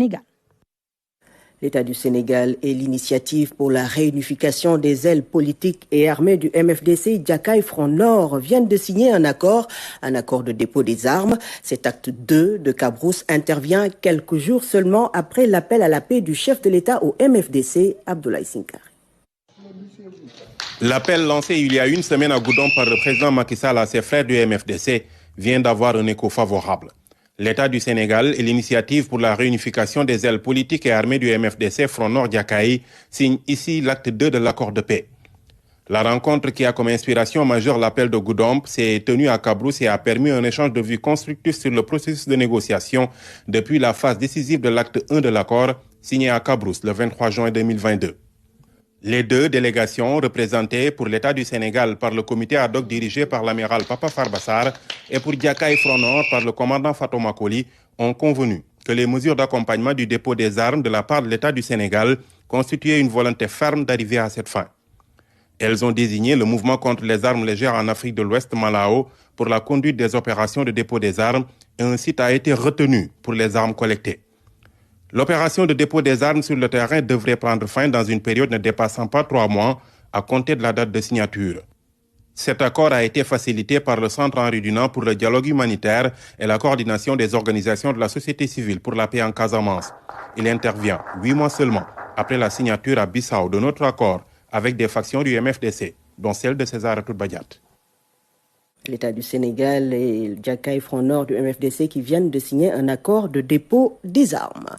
Sénégal. L'État du Sénégal et l'initiative pour la réunification des ailes politiques et armées du MFDC Jakaï Front Nord viennent de signer un accord de dépôt des armes. Cet acte 2 de Cabrousse intervient quelques jours seulement après l'appel à la paix du chef de l'État au MFDC, Abdoulaye Sinkari. L'appel lancé il y a une semaine à Goudon par le président Macky Sall à ses frères du MFDC vient d'avoir un écho favorable. L'État du Sénégal et l'initiative pour la réunification des ailes politiques et armées du MFDC Front Nord Jakaï signent ici l'acte 2 de l'accord de paix. La rencontre qui a comme inspiration majeure l'appel de Goudomp s'est tenue à Cabrousse et a permis un échange de vues constructif sur le processus de négociation depuis la phase décisive de l'acte 1 de l'accord signé à Cabrousse le 23 juin 2022. Les deux délégations, représentées pour l'État du Sénégal par le comité ad hoc dirigé par l'amiral Papa Farbassar et pour Jakaï Front Nord par le commandant Fatoma Koli, ont convenu que les mesures d'accompagnement du dépôt des armes de la part de l'État du Sénégal constituaient une volonté ferme d'arriver à cette fin. Elles ont désigné le mouvement contre les armes légères en Afrique de l'Ouest, Malao, pour la conduite des opérations de dépôt des armes et un site a été retenu pour les armes collectées. L'opération de dépôt des armes sur le terrain devrait prendre fin dans une période ne dépassant pas 3 mois à compter de la date de signature. Cet accord a été facilité par le Centre Henri Dunant pour le dialogue humanitaire et la coordination des organisations de la société civile pour la paix en Casamance. Il intervient 8 mois seulement après la signature à Bissau de notre accord avec des factions du MFDC, dont celle de César Atoute Badiat. L'État du Sénégal et le Jakaï Front Nord du MFDC qui viennent de signer un accord de dépôt des armes.